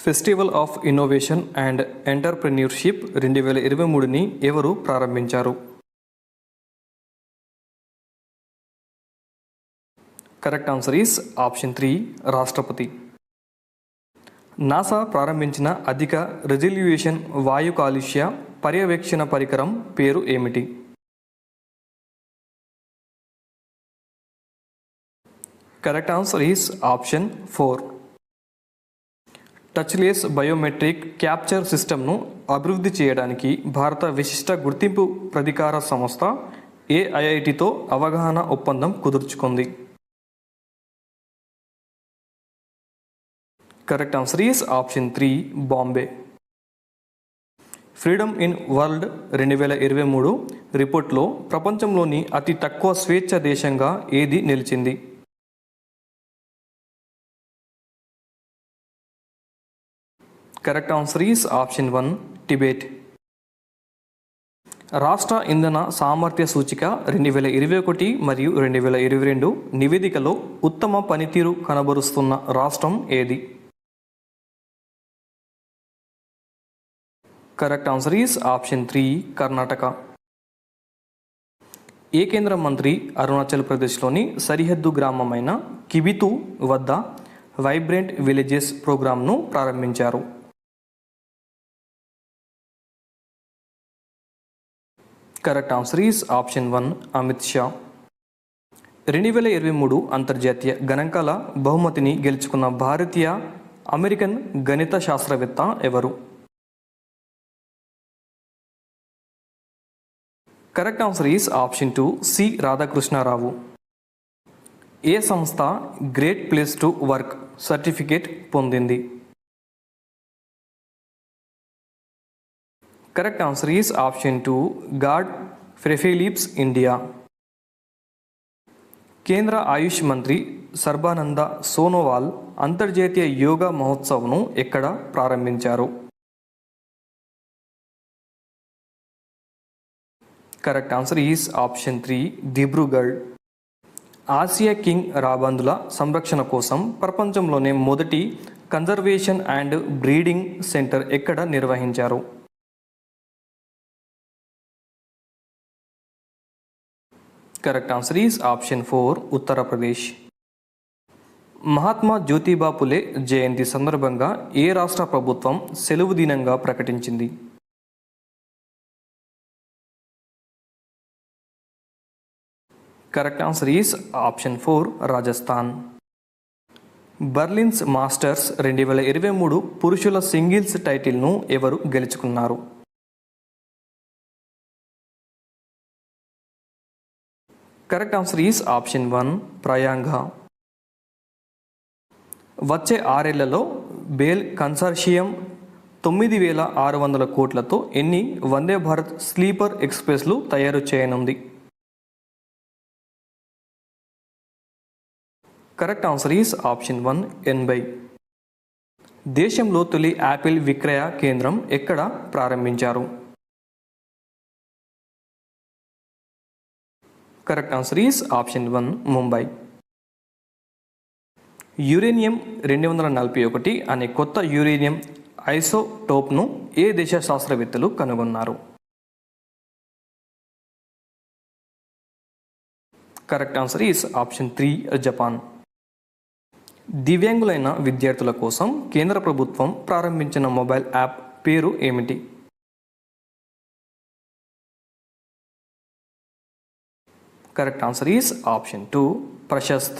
Festival of innovation and entrepreneurship 2023ని ఎవరు ప్రారంభించారు? కరెక్ట్ ఆన్సర్ ఈస్ ఆప్షన్ 3 రాష్ట్రపతి. నాసా ప్రారంభించిన అధిక రిజల్యూషన్ వాయు కాలుష్య పర్యవేక్షణ పరికరం పేరు ఏమిటి? Correct answer is option 4 touchless biometric capture సిస్టమ్ను అభివృద్ధి చేయడానికి భారత విశిష్ట గుర్తింపు ప్రాధికార సంస్థ ఏ ఐఐటితో అవగాహన ఒప్పందం కుదుర్చుకుంది? Correct answer is option 3 Bombay. Freedom in world 2023 రిపోర్ట్లో ప్రపంచంలోని అతి తక్కువ స్వేచ్ఛ దేశంగా ఏది నిలిచింది? Correct answer is option 1 Tibet. రాష్ట్ర ఇంధన సామర్థ్య సూచిక 2021 మరియు 2022 నివేదికలో ఉత్తమ పనితీరు కనబరుస్తున్న రాష్ట్రం ఏది? Correct answer is option 3 Karnataka. ఏ కేంద్ర మంత్రి అరుణాచల్ ప్రదేశ్లోని సరిహద్దు గ్రామమైన కిబితు వద్ద వైబ్రెంట్ విలేజెస్ ప్రోగ్రాంను ప్రారంభించారు? Correct answer is option 1 Amit Shah. 2023 అంతర్జాతీయ గణాంకాల బహుమతిని గెలుచుకున్న భారతీయ అమెరికన్ గణిత శాస్త్రవేత్త ఎవరు? Correct answer is option 2 C Radhakrishna Rao. ఏ సంస్థ great place to work certificate పొందింది? Correct answer is option 2 Godfrey Phillips India. కేంద్ర ఆయుష్ మంత్రి సర్బానంద సోనోవాల్ అంతర్జాతీయ యోగా మహోత్సవ్ను ఎక్కడ ప్రారంభించారు? Correct answer is option 3 Dibrugarh. Asia king రాబందుల సంరక్షణ కోసం ప్రపంచంలోనే మొదటి కన్జర్వేషన్ అండ్ బ్రీడింగ్ సెంటర్ ఎక్కడ నిర్వహించారు? Correct answer is option 4 Uttar Pradesh. Mahatma Jyotiba Phule Jayanti సందర్భంగా ఏ రాష్ట్ర ప్రభుత్వం సెలవు దినంగా ప్రకటించింది? Correct answer is option 4 Rajasthan. Orleans masters 2023 పురుషుల సింగిల్స్ టైటిల్ను ఎవరు గెలుచుకున్నారు? కరెక్ట్ ఆన్సర్ ఈస్ ఆప్షన్ 1 ప్రయాంగ. వచ్చే 6 ఏళ్లలో బేల్ కన్సార్షియం 9,600 కోట్లతో ఎన్ని వందే భారత్ స్లీపర్ ఎక్స్ప్రెస్లు తయారు చేయనుంది? Correct answer is option 1 80. దేశంలో తొలి యాపిల్ విక్రయ కేంద్రం ఎక్కడ ప్రారంభించారు? Correct answer is option 1 Mumbai. Uranium 241 అనే కొత్త యురేనియం ఐసోటోప్ను ఏ దేశ శాస్త్రవేత్తలు కనుగొన్నారు? Correct answer is option 3 Japan. దివ్యాంగులైన విద్యార్థుల కోసం కేంద్ర ప్రభుత్వం ప్రారంభించిన మొబైల్ యాప్ పేరు ఏమిటి? Correct answer is option 2 Prashast.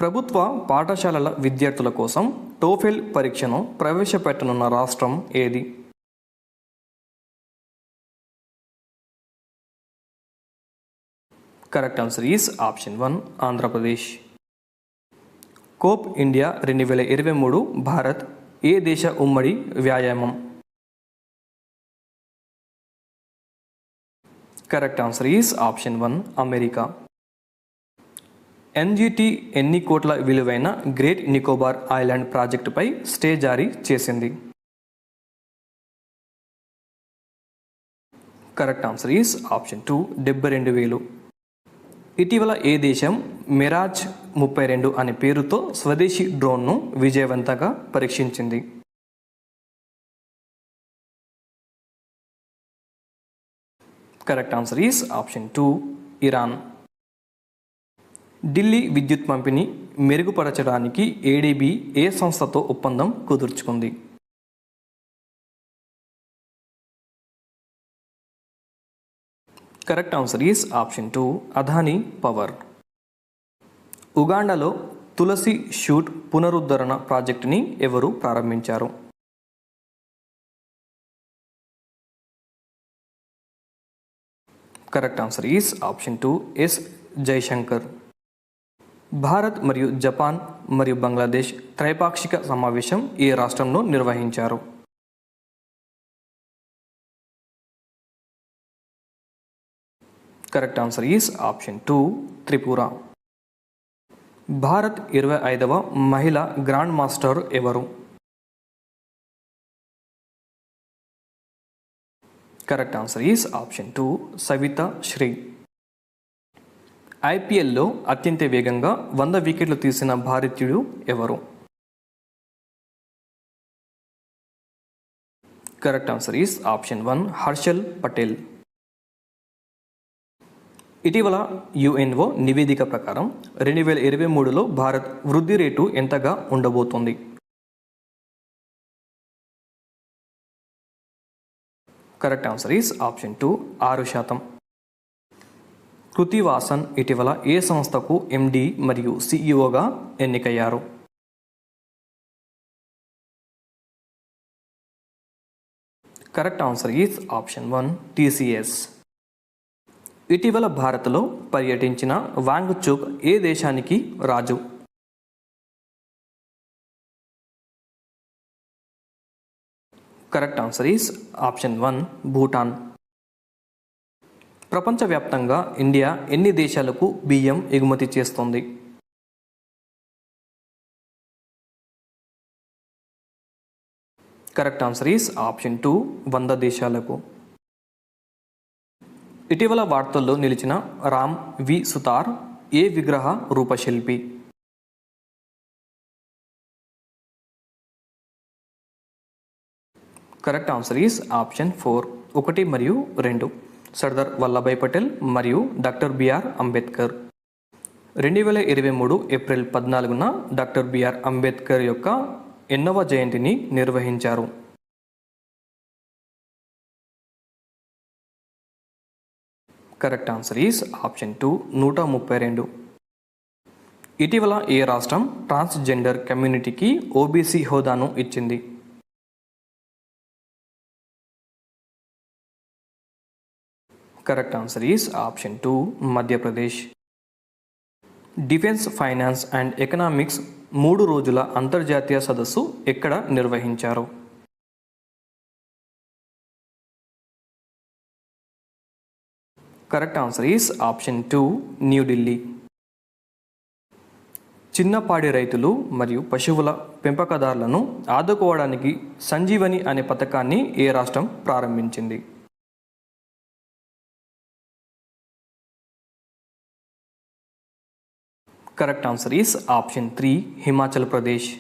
ప్రభుత్వ పాఠశాలల విద్యార్థుల కోసం టోఫెల్ పరీక్షను ప్రవేశపెట్టనున్న రాష్ట్రం ఏది? Correct answer is option 1 Andhra Pradesh. Cope India 2023 Bharat ఏ దేశ ఉమ్మడి వ్యాయామం? Correct answer is option 1 America. NGT ఎన్ని కోట్ల విలువైన గ్రేట్ నికోబార్ ఐలాండ్ ప్రాజెక్టుపై స్టే జారీ చేసింది? Correct answer is option 2 72,000. ఇటీవల ఏ దేశం మిరాజ్ 32 అనే పేరుతో స్వదేశీ డ్రోన్ను విజయవంతంగా పరీక్షించింది? Correct answer is option 2 Iran. Delhi విద్యుత్ పంపిణీ మెరుగుపరచడానికి ఏడీబీ ఏ సంస్థతో ఒప్పందం కుదుర్చుకుంది? Correct answer is option 2 Adani power. ఉగాండాలో తులసి షూట్ పునరుద్ధరణ ప్రాజెక్టుని ఎవరు ప్రారంభించారు? Correct answer is option 2 S Jaishankar. Bharat మరియు జపాన్ మరియు బంగ్లాదేశ్ త్రైపాక్షిక సమావేశం ఏ రాష్ట్రంలో నిర్వహించారు? Correct answer is option 2 Tripura. Bharat 25వ మహిళా గ్రాండ్ మాస్టర్ ఎవరు? Correct answer is option 2 Savitha Shri. ఐపీఎల్లో అత్యంత వేగంగా 100 వికెట్లు తీసిన భారతీయుడు ఎవరు? Correct answer is option 1 Harshal Patel. ఇటీవల యుఎన్ఓ నివేదిక ప్రకారం 2023లో భారత్ వృద్ధి రేటు ఎంతగా ఉండబోతోంది? Correct answer is option 2 6%. Krithi Vasan ఇటీవల ఏ సంస్థకు ఎండి మరియు సిఇఓగా ఎన్నికయ్యారు? Correct answer is option 1 TCS. ఇటీవల భారత్లో పర్యటించిన వాంగ్చుక్ ఏ దేశానికి రాజు? Correct answer is option 1 Bhutan. ప్రపంచవ్యాప్తంగా ఇండియా ఎన్ని దేశాలకు బియ్యం ఎగుమతి చేస్తోంది? కరెక్ట్ ఆన్సర్ ఈస్ ఆప్షన్ 2 100 దేశాలకు. ఇటీవల వార్తల్లో నిలిచిన రామ్ వి సుతార్ ఏ విగ్రహ రూపశిల్పి? కరెక్ట్ ఆన్సర్ ఈస్ ఆప్షన్ 4 1 మరియు 2 సర్దార్ వల్లభాయ్ పటేల్ మరియు డాక్టర్ బిఆర్ అంబేద్కర్. 2023 ఏప్రిల్ 14న డాక్టర్ బిఆర్ అంబేద్కర్ యొక్క ఎన్నవ జయంతిని నిర్వహించారు? Correct answer is option 2 132. ఇటీవల ఏ రాష్ట్రం ట్రాన్స్జెండర్ కమ్యూనిటీకి ఓబీసీ హోదాను ఇచ్చింది? Correct answer is option 2 Madhya Pradesh. Defence finance and economics 3 రోజుల అంతర్జాతీయ సదస్సు ఎక్కడ నిర్వహించారు? Correct answer is option 2 New Delhi. చిన్నపాడి రైతులు మరియు పశువుల పెంపకదారులను ఆదుకోవడానికి సంజీవని అనే పథకాన్ని ఏ రాష్ట్రం ప్రారంభించింది? Correct answer is option 3 Himachal Pradesh.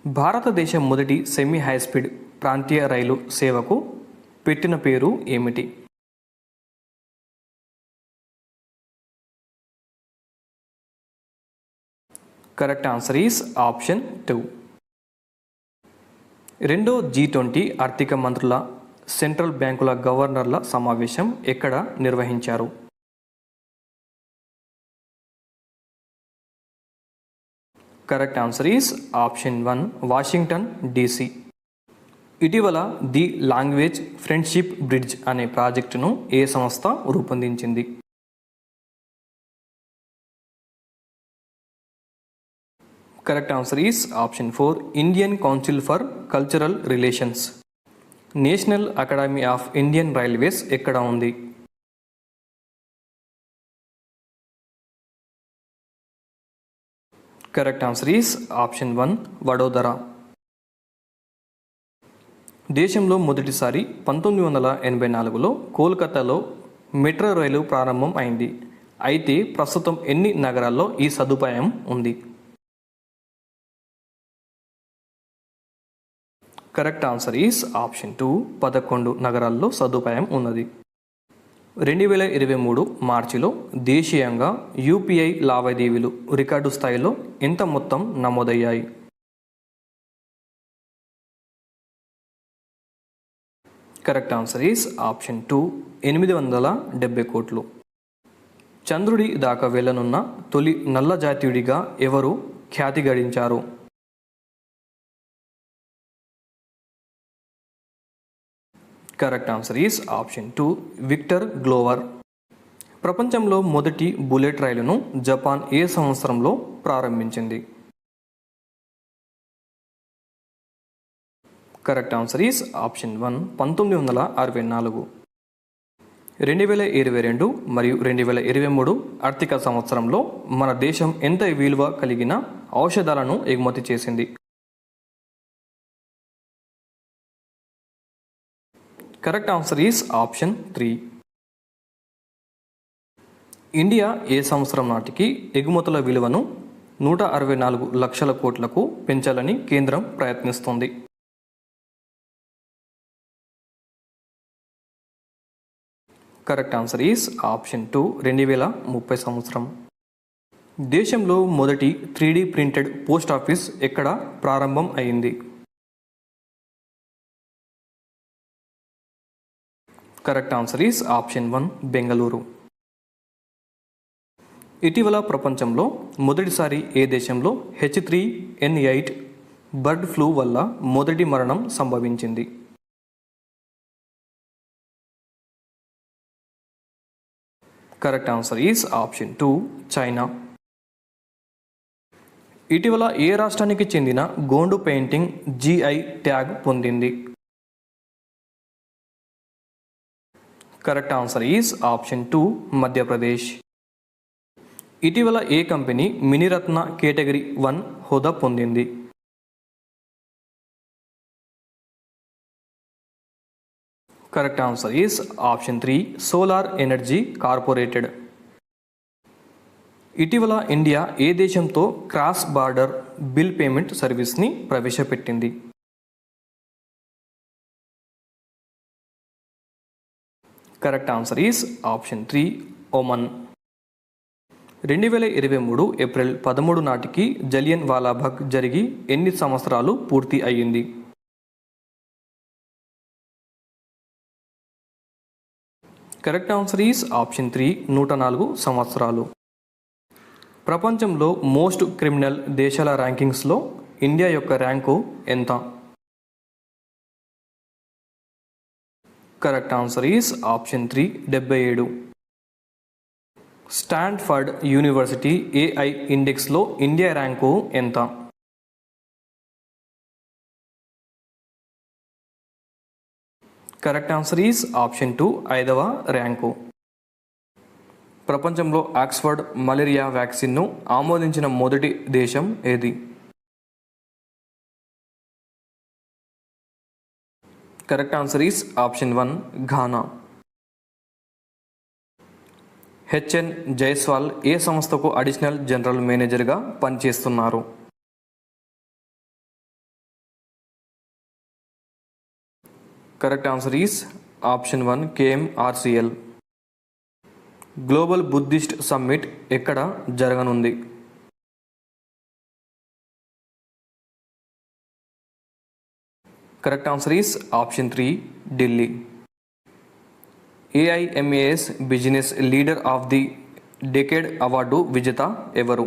భారతదేశం మొదటి సెమీ హైస్పీడ్ ప్రాంతీయ రైలు సేవకు పెట్టిన పేరు ఏమిటి? Correct answer is option 2. రెండో G20 ఆర్థిక మంత్రుల సెంట్రల్ బ్యాంకుల గవర్నర్ల సమావేశం ఎక్కడ నిర్వహించారు? Correct answer is option 1 Washington DC. ఇటీవల ది లాంగ్వేజ్ ఫ్రెండ్షిప్ బ్రిడ్జ్ అనే ప్రాజెక్టును ఏ సంస్థ రూపొందించింది? Correct answer is option 4 Indian council for cultural relations. National academy of Indian railways ఎక్కడ ఉంది? Correct answer is option 1 Vadodara. దేశంలో మొదటిసారి 1984లో కోల్కతాలో మెట్రో రైలు ప్రారంభం అయింది. అయితే ప్రస్తుతం ఎన్ని నగరాల్లో ఈ సదుపాయం ఉంది? కరెక్ట్ ఆన్సర్ ఈస్ ఆప్షన్ 2, 11 నగరాల్లో సదుపాయం ఉన్నది. 2023 మార్చిలో దేశీయంగా యూపీఐ లావాదేవీలు రికార్డు స్థాయిలో ఎంత మొత్తం నమోదయ్యాయి? కరెక్ట్ ఆన్సర్ ఈస్ ఆప్షన్ 2, 870 కోట్లు. చంద్రుడి దాకా వెళ్ళనున్న తొలి నల్ల జాతీయుడిగా ఎవరు ఖ్యాతి గడించారు? Correct answer is option 2, Victor Glover. ప్రపంచంలో మొదటి బుల్లెట్ రైలును జపాన్ ఏ సంవత్సరంలో ప్రారంభించింది? Correct answer is option 1, 1964. 2022 మరియు 2023 ఆర్థిక సంవత్సరంలో మన దేశం ఎంత విలువ కలిగిన ఔషధాలను ఎగుమతి చేసింది? Correct answer is option 3. India ఏ సంవత్సరం నాటికి ఎగుమతుల విలువను 164 లక్షల కోట్లకు పెంచాలని కేంద్రం ప్రయత్నిస్తోంది? కరెక్ట్ ఆన్సర్ ఈస్ ఆప్షన్ 2, 2030 సంవత్సరం. దేశంలో మొదటి 3D ప్రింటెడ్ పోస్ట్ ఆఫీస్ ఎక్కడ ప్రారంభం అయింది? Correct answer is option 1, Bengaluru. ఇటీవల ప్రపంచంలో మొదటిసారి ఏ దేశంలో H3N8 బర్డ్ ఫ్లూ వల్ల మొదటి మరణం సంభవించింది? Correct answer is option 2, China. ఇటీవల ఏ రాష్ట్రానికి చెందిన గోండు పెయింటింగ్ GI ట్యాగ్ పొందింది? Correct answer is option 2, Madhya Pradesh. ఇటీవల ఏ కంపెనీ మినిరత్న కేటగిరీ 1 హోదా పొందింది? Correct answer is option 3, solar energy corporation. ఇటీవల ఇండియా ఏ దేశంతో క్రాస్ బార్డర్ బిల్ పేమెంట్ సర్వీస్ని ప్రవేశపెట్టింది? Correct answer is option 3, Oman. 2023 April 13 నాటికి జలియన్ వాలాబాగ్ జరిగి ఎన్ని సంవత్సరాలు పూర్తి అయ్యింది? కరెక్ట్ ఆన్సర్ ఈస్ ఆప్షన్ 3, 104 సంవత్సరాలు. ప్రపంచంలో మోస్ట్ క్రిమినల్ దేశాల ర్యాంకింగ్స్లో ఇండియా యొక్క ర్యాంకు ఎంత? Correct answer is option 3, 77. Stanford university AI ఇండెక్స్లో ఇండియా ర్యాంకు ఎంత? కరెక్ట్ ఆన్సర్ ఈస్ ఆప్షన్ 2, 5వ ర్యాంకు. ప్రపంచంలో ఆక్స్ఫర్డ్ మలేరియా వ్యాక్సిన్ను ఆమోదించిన మొదటి దేశం ఏది? Correct answer is option 1, Ghana. HN Jaiswal ఏ సంస్థకు అడిషనల్ జనరల్ మేనేజర్గా పనిచేస్తున్నారు? Correct answer is option 1, KMRCL. Global Buddhist summit ఎక్కడ జరగనుంది? Correct answer is option 3, Delhi. AIMAS business leader of the decade award విజేత ఎవరు?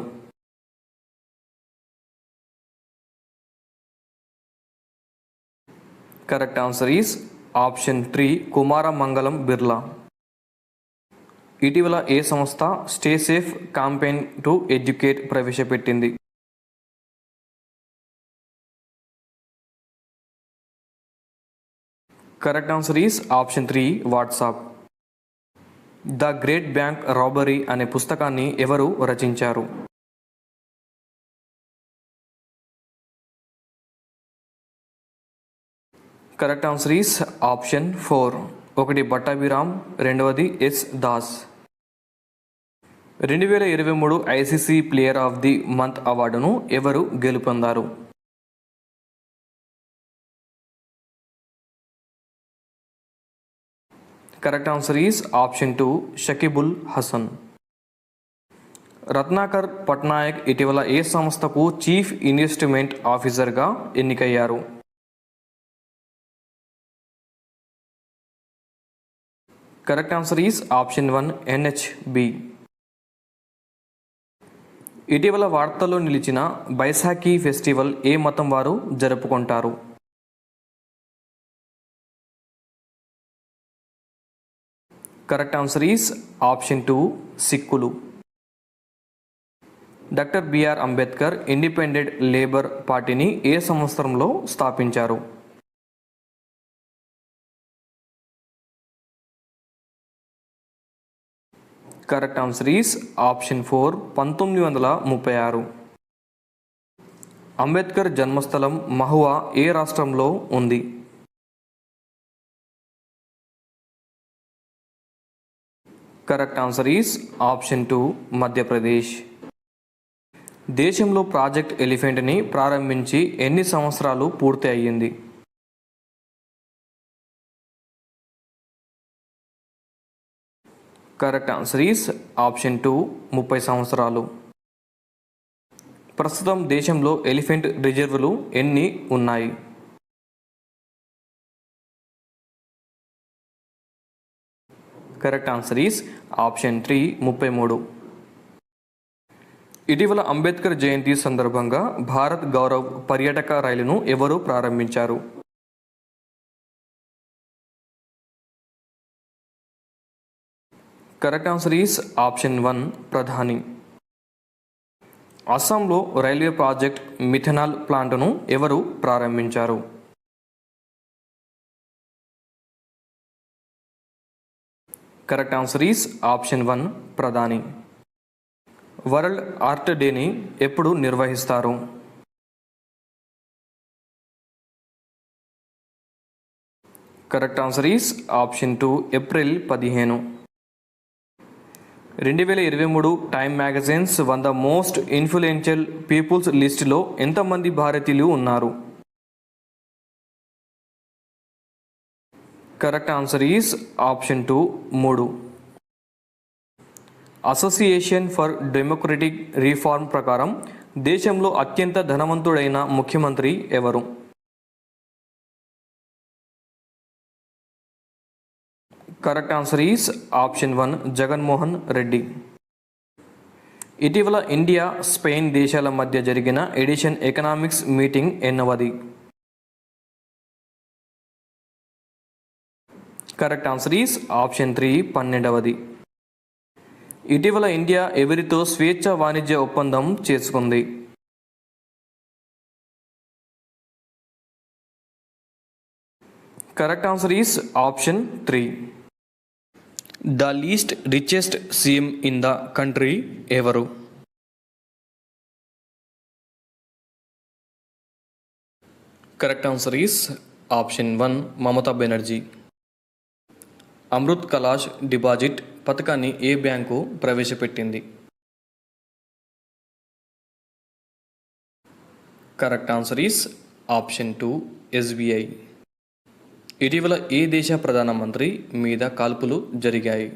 కరెక్ట్ ఆన్సర్ ఈస్ ఆప్షన్ 3, కుమార మంగళం బిర్లా. ఇటీవల ఏ సంస్థ stay safe campaign to educate ప్రవేశపెట్టింది? Correct answer is option 3, WhatsApp. The great bank robbery అనే పుస్తకాన్ని ఎవరు రచించారు? కరెక్ట్ ఆన్సర్ ఈస్ ఆప్షన్ 4, ఒకటి పట్టాభిరామ్, రెండవది S. Das. 2023 ICC player of the month అవార్డును ఎవరు గెలుపొందారు? Correct answer is option 2 Shakib Al Hasan. Ratnakar Patnaik ఇటీవల ఏ సంస్థకు చీఫ్ ఇన్వెస్ట్మెంట్ ఆఫీసర్గా ఎన్నికయ్యారు? Correct answer is option 1 NHB. ఇటీవల వార్తల్లో నిలిచిన బైసాఖీ ఫెస్టివల్ ఏ మతం వారు జరుపుకుంటారు? కరెక్ట్ ఆన్సర్ ఈస్ ఆప్షన్ 2 సిక్కులు. Doctor BR Ambedkar independent labour పార్టీని ఏ సంవత్సరంలో స్థాపించారు? Correct answer is option 4 1936. Ambedkar జన్మస్థలం మహువా ఏ రాష్ట్రంలో ఉంది? Correct answer is option 2 Madhya Pradesh. దేశంలో ప్రాజెక్ట్ ఎలిఫెంట్ని ప్రారంభించి ఎన్ని సంవత్సరాలు పూర్తి అయ్యింది? కరెక్ట్ ఆన్సర్ ఈస్ ఆప్షన్ 2 30 సంవత్సరాలు. ప్రస్తుతం దేశంలో ఎలిఫెంట్ రిజర్వులు ఎన్ని ఉన్నాయి? Correct answer is option 3 33. ఇటీవల అంబేద్కర్ జయంతి సందర్భంగా భారత్ గౌరవ్ పర్యాటక రైలును ఎవరు ప్రారంభించారు? కరెక్ట్ ఆన్సర్ ఈస్ ఆప్షన్ 1 ప్రధాని. అస్సాంలో రైల్వే ప్రాజెక్ట్ మిథనాల్ ప్లాంట్ను ఎవరు ప్రారంభించారు? కరెక్ట్ ఆన్సర్ ఈస్ ఆప్షన్ 1 ప్రధాని. వరల్డ్ ఆర్ట్ డేని ఎప్పుడు నిర్వహిస్తారు? Correct answer is option 2 April 15. 2023 Time magazine's 100 most influential people's లిస్టులో ఎంతమంది భారతీయులు ఉన్నారు? Correct answer is option 2 3. Association for Democratic Reform ప్రకారం దేశంలో అత్యంత ధనవంతుడైన ముఖ్యమంత్రి ఎవరు? Correct answer is option 1 Jaganmohan Reddy. ఇటీవల ఇండియా స్పెయిన్ దేశాల మధ్య జరిగిన ఎడిషన్ ఎకనామిక్స్ మీటింగ్ ఎన్నవది? కరెక్ట్ ఆన్సర్ ఈస్ ఆప్షన్ 3 12వది. ఇటీవల ఇండియా ఎవరితో స్వేచ్ఛ వాణిజ్య ఒప్పందం చేసుకుంది? Correct answer is option 3. The least richest CM in the country ఎవరు? Correct answer is option 1 Mamata Banerjee. Amrit Kalash deposit పథకాన్ని ఏ బ్యాంకు ప్రవేశపెట్టింది? Correct answer is option 2 SBI. ఇటీవల ఏ దేశ ప్రధానమంత్రి మీద కాల్పులు జరిగాయి?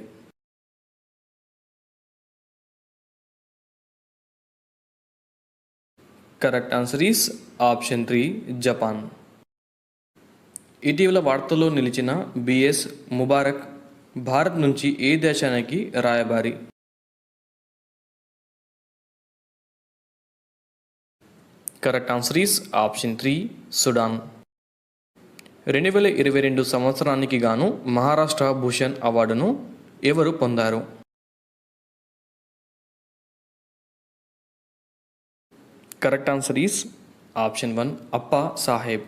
Correct answer is option 3 Japan. ఇటీవల వార్తల్లో నిలిచిన బిఎస్ ముబారక్ భారత్ నుంచి ఏ దేశానికి రాయబారి? Correct answer is option 3 Sudan. 2022 సంవత్సరానికి గాను మహారాష్ట్ర భూషణ్ అవార్డును ఎవరు పొందారు? కరెక్ట్ ఆన్సర్ ఈస్ ఆప్షన్ 1 అప్పా సాహెబ్.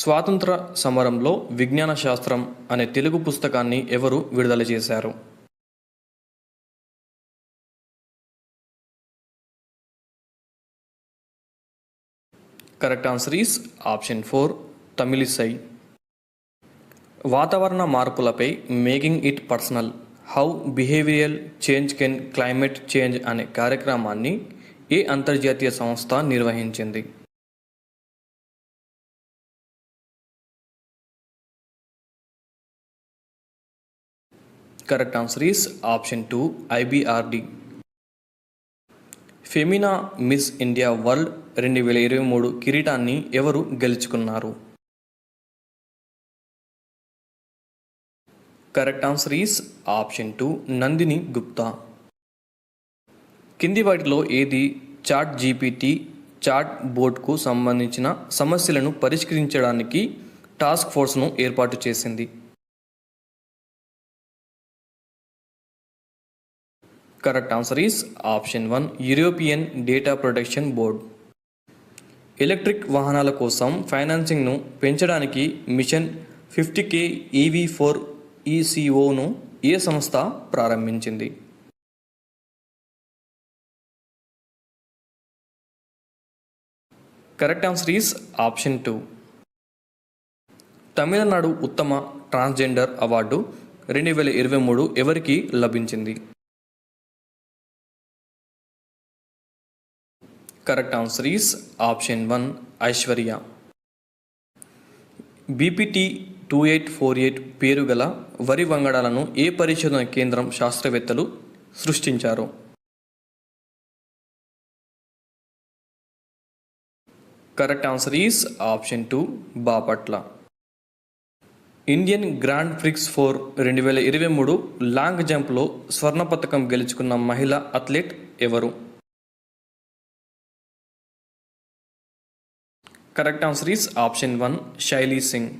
స్వాతంత్ర సమరంలో విజ్ఞాన శాస్త్రం అనే తెలుగు పుస్తకాన్ని ఎవరు విడుదల చేశారు? Correct answer is option 4 Tamilisai. వాతావరణ మార్పులపై making it personal how behavioural change can climate change అనే కార్యక్రమాన్ని ఏ అంతర్జాతీయ సంస్థ నిర్వహించింది? Correct answer is option 2 IBRD. Femina Miss India World 2023 కిరీటాన్ని ఎవరు గెలుచుకున్నారు? Correct answer is option 2 Nandini Gupta. కింది వాటిలో ఏది చాట్ జీపీటీ చాట్ బోర్డ్కు సంబంధించిన సమస్యలను పరిష్కరించడానికి టాస్క్ ఫోర్స్ను ఏర్పాటు చేసింది? Correct answer is option 1 European data protection board. Electric వాహనాల కోసం ఫైనాన్సింగ్ను పెంచడానికి మిషన్ 50K EV4 ECOను ఏ సంస్థ ప్రారంభించింది? Correct answer is option 2. Tamil Nadu ఉత్తమ ట్రాన్స్జెండర్ అవార్డు 2023 ఎవరికి లభించింది? Correct answer is option 1 Aishwarya. BPT 2848 పేరు గల వరి వంగడాలను ఏ పరిశోధన కేంద్రం శాస్త్రవేత్తలు సృష్టించారు? Correct answer is option 2 Bapatla. Indian grand prix 2023 long జంప్లో స్వర్ణ పతకం గెలుచుకున్న మహిళా అథ్లెట్ ఎవరు? Correct answer is option 1 Shaili Singh.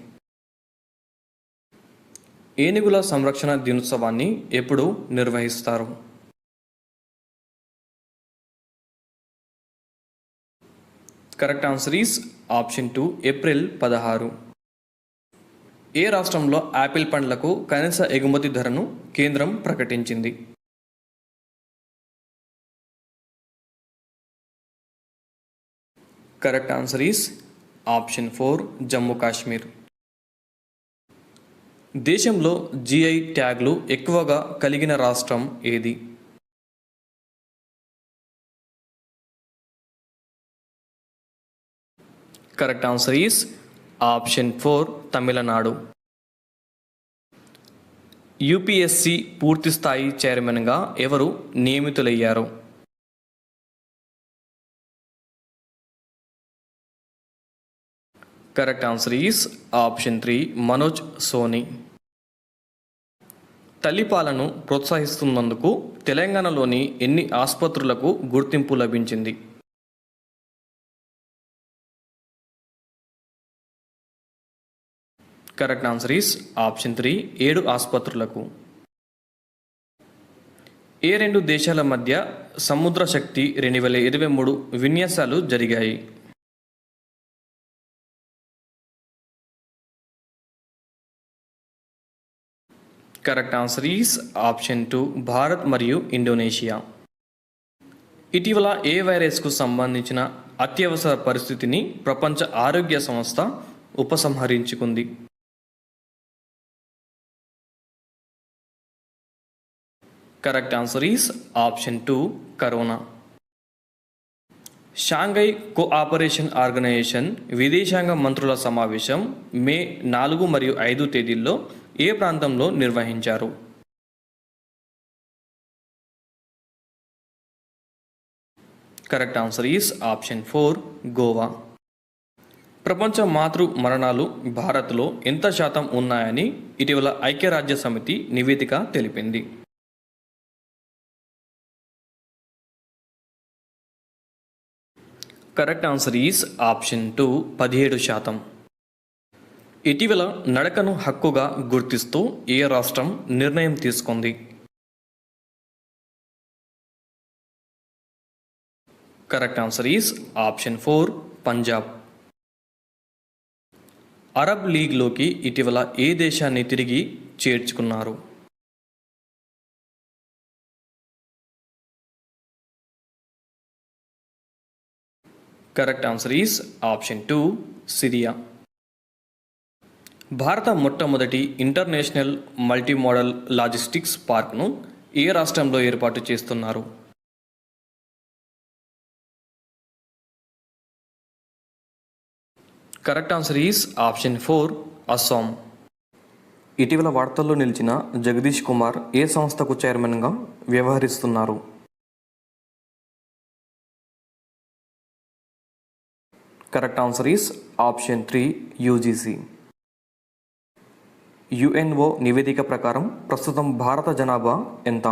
ఏనుగుల సంరక్షణ దినోత్సవాన్ని ఎప్పుడు నిర్వహిస్తారు? Correct answer is option 2 April 16. ఏ రాష్ట్రంలో యాపిల్ పండ్లకు కనీస ఎగుమతి ధరను కేంద్రం ప్రకటించింది? Correct answer is option 4 Jammu Kashmir. దేశంలో GI ట్యాగ్లు ఎక్కువగా కలిగిన రాష్ట్రం ఏది? Correct answer is option 4 Tamil Nadu. UPSC పూర్తి స్థాయి చైర్మన్గా ఎవరు నియమితులయ్యారు? Correct answer is option 3 Manoj Soni. తల్లిపాలను ప్రోత్సహిస్తున్నందుకు తెలంగాణలోని ఎన్ని ఆసుపత్రులకు గుర్తింపు లభించింది? కరెక్ట్ ఆన్సర్ ఈస్ ఆప్షన్ 3 7 ఆసుపత్రులకు. ఏ రెండు దేశాల మధ్య సముద్ర శక్తి 2023 విన్యాసాలు జరిగాయి? Correct answer is option 2 Bharat మరియు ఇండోనేషియా. ఇటీవల ఏ వైరస్కు సంబంధించిన అత్యవసర పరిస్థితిని ప్రపంచ ఆరోగ్య సంస్థ ఉపసంహరించుకుంది? Correct answer is option 2 corona. Shanghai cooperation organisation విదేశాంగ మంత్రుల సమావేశం మే 4 మరియు 5 తేదీల్లో ఏ ప్రాంతంలో నిర్వహించారు? Correct answer is option 4 Goa. ప్రపంచ మాతృ మరణాలు భారత్లో ఎంత శాతం ఉన్నాయని ఇటీవల ఐక్యరాజ్య సమితి నివేదిక తెలిపింది? Correct answer is option 2 17%. ఇటీవల నడకను హక్కుగా గుర్తిస్తూ ఏ రాష్ట్రం నిర్ణయం తీసుకుంది? Correct answer is option 4 Punjab. Arab లీగ్లోకి ఇటీవల ఏ దేశాన్ని తిరిగి చేర్చుకున్నారు? Correct answer is option 2 Syria. భారత మొట్టమొదటి ఇంటర్నేషనల్ మల్టీమోడల్ లాజిస్టిక్స్ పార్క్ను ఏ రాష్ట్రంలో ఏర్పాటు చేస్తున్నారు? Correct answer is option 4 Assam. ఇటీవల వార్తల్లో నిలిచిన జగదీష్ కుమార్ ఏ సంస్థకు చైర్మన్గా వ్యవహరిస్తున్నారు? Correct answer is option 3 UGC. UNO నివేదిక ప్రకారం ప్రస్తుతం భారత జనాభా ఎంత?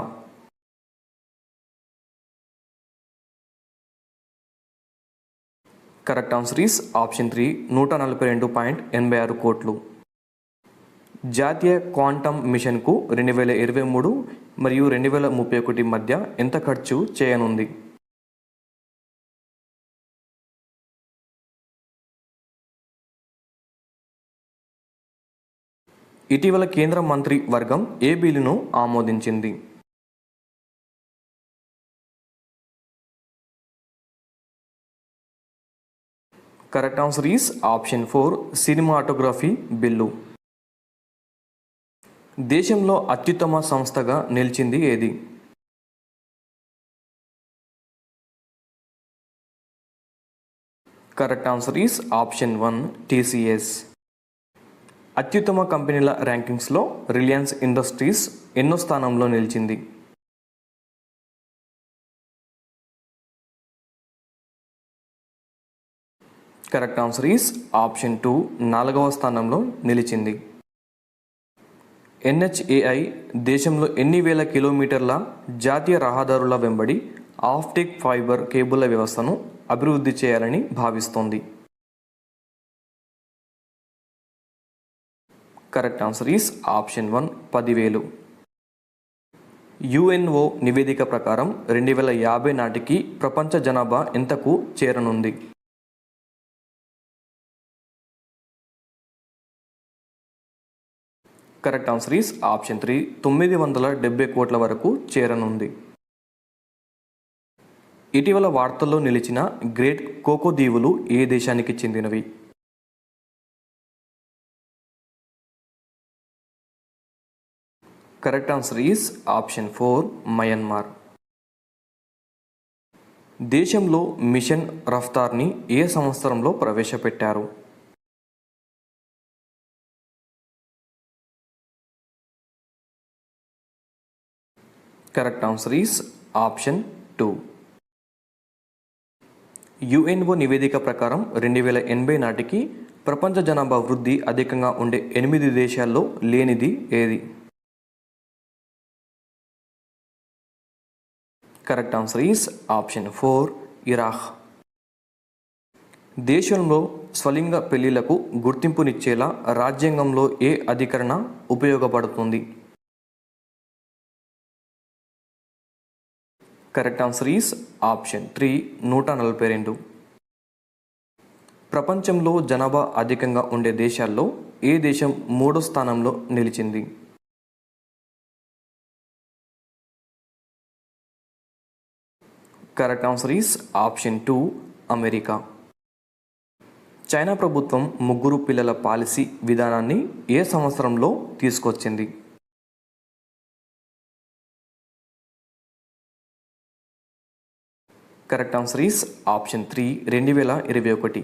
కరెక్ట్ ఆన్సర్ ఈస్ ఆప్షన్ 3 142.86 కోట్లు. జాతీయ క్వాంటమ్ మిషన్కు 2023 మరియు 2031 మధ్య ఎంత ఖర్చు చేయనుంది? ఇటీవల కేంద్ర మంత్రి వర్గం ఏ బిల్లును ఆమోదించింది? Correct answer is option 4 cinematography bill. దేశంలో అత్యుత్తమ సంస్థగా నిలిచింది ఏది? Correct answer is option 1 TCS. అత్యుత్తమ కంపెనీల ర్యాంకింగ్స్లో రిలయన్స్ ఇండస్ట్రీస్ ఎన్నో స్థానంలో నిలిచింది? కరెక్ట్ ఆన్సర్ ఈస్ ఆప్షన్ 2 4వ స్థానంలో నిలిచింది. ఎన్హెచ్ఏఐ దేశంలో ఎన్ని వేల కిలోమీటర్ల జాతీయ రహదారుల వెంబడి ఆప్టిక్ ఫైబర్ కేబుల్ల వ్యవస్థను అభివృద్ధి చేయాలని భావిస్తోంది? Correct answer is option 1 10,000. UNO నివేదిక ప్రకారం 2050 నాటికి ప్రపంచ జనాభా ఎంతకు చేరనుంది? కరెక్ట్ ఆన్సర్ ఈస్ ఆప్షన్ 3 970 కోట్ల వరకు చేరనుంది. ఇటీవల వార్తల్లో నిలిచిన గ్రేట్ కోకో దీవులు ఏ దేశానికి చెందినవి? Correct answer is option 4 Myanmar. దేశంలో మిషన్ రఫ్తార్ని ఏ సంవత్సరంలో ప్రవేశపెట్టారు? Correct answer is option 2. UNO నివేదిక ప్రకారం 2080 నాటికి ప్రపంచ జనాభా వృద్ధి అధికంగా ఉండే 8 దేశాల్లో లేనిది ఏది? Correct answer is option 4 Iraq. దేశంలో స్వలింగ పెళ్లిలకు గుర్తింపునిచ్చేలా రాజ్యాంగంలో ఏ అధికరణ ఉపయోగపడుతుంది? Correct answer is option 3 142. ప్రపంచంలో జనాభా అధికంగా ఉండే దేశాల్లో ఏ దేశం 3వ స్థానంలో నిలిచింది? Correct answer is option 2 America. China ప్రభుత్వం 3 పిల్లల పాలసీ విధానాన్ని ఏ సంవత్సరంలో తీసుకొచ్చింది? Correct answer is option 3 2021.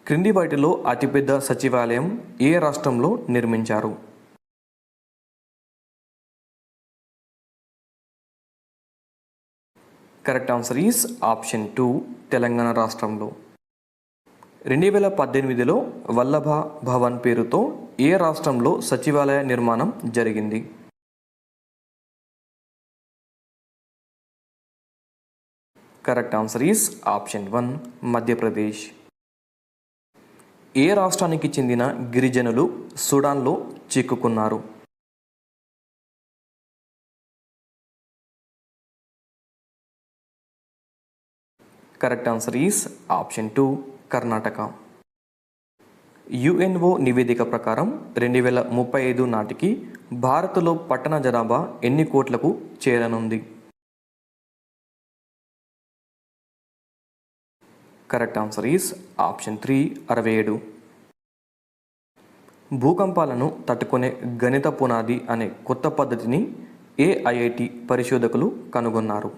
క్రింది వాటిలో అతిపెద్ద సచివాలయం ఏ రాష్ట్రంలో నిర్మించారు? Correct answer is option 2 Telangana రాష్ట్రంలో. 2018లో వల్లభ భవన్ పేరుతో ఏ రాష్ట్రంలో సచివాలయ నిర్మాణం జరిగింది? Correct answer is option 1 Madhya Pradesh. ఏ రాష్ట్రానికి చెందిన గిరిజనులు సుడాన్లో చిక్కుకున్నారు? Correct answer is option 2 Karnataka. UNO నివేదిక ప్రకారం 2035 నాటికి భారత్లో పట్టణ జనాభా ఎన్ని కోట్లకు చేరనుంది? Correct answer is option 3 67. భూకంపాలను తట్టుకునే గణిత పునాది అనే కొత్త పద్ధతిని ఏ ఐఐటి పరిశోధకులు కనుగొన్నారు?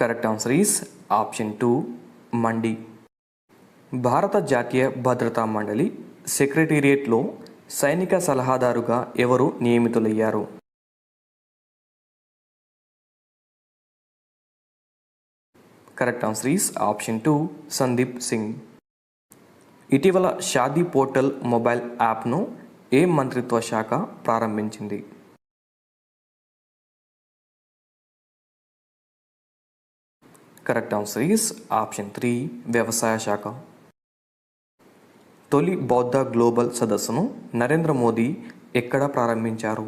కరెక్ట్ ఆన్సర్ ఈస్ ఆప్షన్ 2 మండి. భారత జాతీయ భద్రతా మండలి సెక్రటేరియట్లో సైనిక సలహాదారుగా ఎవరు నియమితులయ్యారు? Correct answer is option 2 Sandeep Singh. ఇటీవల షాదీ పోర్టల్ మొబైల్ యాప్ను ఏ మంత్రిత్వ శాఖ ప్రారంభించింది? కరెక్ట్ ఆన్సర్ ఈస్ ఆప్షన్ 3 వ్యవసాయ శాఖ. తొలి బౌద్ధ గ్లోబల్ సదస్సును నరేంద్ర మోదీ ఎక్కడ ప్రారంభించారు?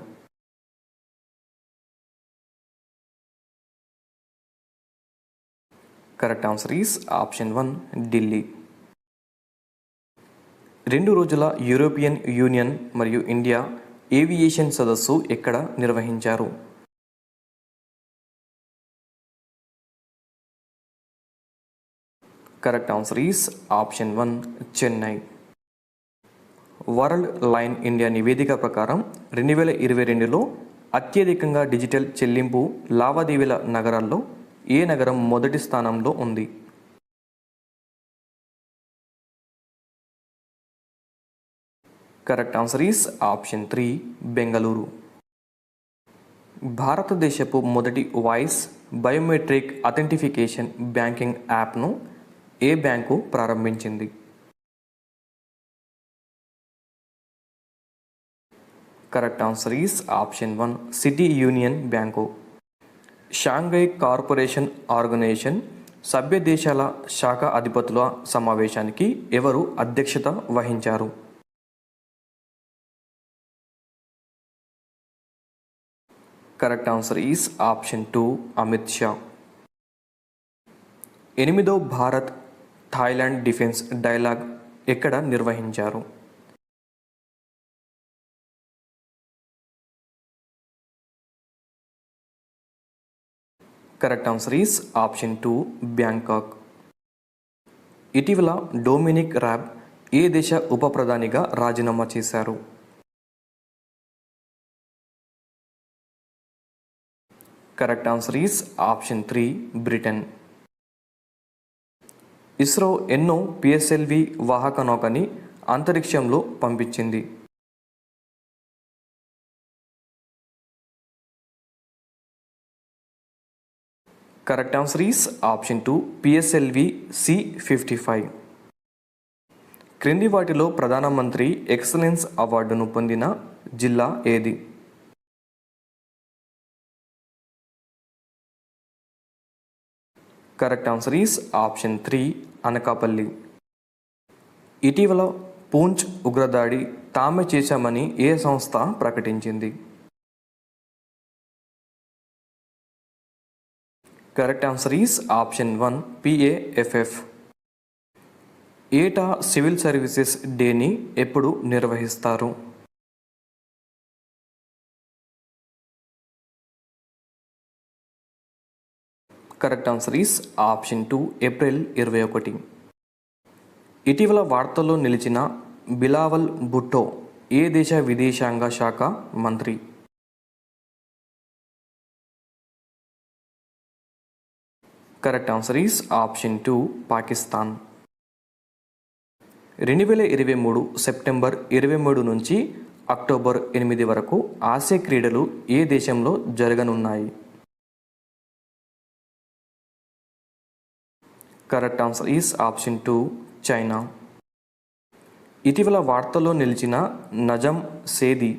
Correct answer is option 1 Delhi. 2 రోజుల యూరోపియన్ యూనియన్ మరియు ఇండియా ఏవియేషన్ సదస్సు ఎక్కడ నిర్వహించారు? Correct answer is option 1 Chennai. World line India నివేదిక ప్రకారం 2022లో అత్యధికంగా డిజిటల్ చెల్లింపు లావాదేవీల నగరాల్లో ఏ నగరం మొదటి స్థానంలో ఉంది? Correct answer is option 3 Bengaluru. భారతదేశపు మొదటి వాయిస్ బయోమెట్రిక్ అథెంటిఫికేషన్ బ్యాంకింగ్ యాప్ను ఏ బ్యాంకు ప్రారంభించింది? Correct answer is option 1 City Union Bank. Shanghai corporation organisation సభ్య దేశాల శాఖ అధిపతుల సమావేశానికి ఎవరు అధ్యక్షత వహించారు? Correct answer is option 2 Amit Shah. 8వ భారత్ థాయిలాండ్ డిఫెన్స్ డైలాగ్ ఎక్కడ నిర్వహించారు? Correct answer is option 2 Bangkok. ఇటీవల డొమినిక్ రాబ్ ఏ దేశ ఉప ప్రధానిగా రాజీనామా చేశారు? Correct answer is option 3 Britain. ISRO ఎన్నో పిఎస్ఎల్వి వాహక నౌకని అంతరిక్షంలో పంపించింది? Correct answer is option 2 PSLV C-55. క్రింది వాటిలో ప్రధానమంత్రి ఎక్సలెన్స్ అవార్డును పొందిన జిల్లా ఏది? Correct answer is option 3 Anakapalli. ఇటీవల పూంచ్ ఉగ్రదాడి తామే చేశామని ఏ సంస్థ ప్రకటించింది? Correct answer is option 1 PAFF. ఏటా సివిల్ సర్వీసెస్ డేని ఎప్పుడు నిర్వహిస్తారు? Correct answer is option 2 April 21. ఇటీవల వార్తల్లో నిలిచిన బిలావల్ భుట్టో ఏ దేశ విదేశాంగ శాఖ మంత్రి? Correct answer is option 2 Pakistan. 2023 September 23 నుంచి అక్టోబర్ 8 వరకు ఆసియా క్రీడలు ఏ దేశంలో జరగనున్నాయి? Correct answer is option 2 China. ఇటీవల వార్తల్లో నిలిచిన నజం సేది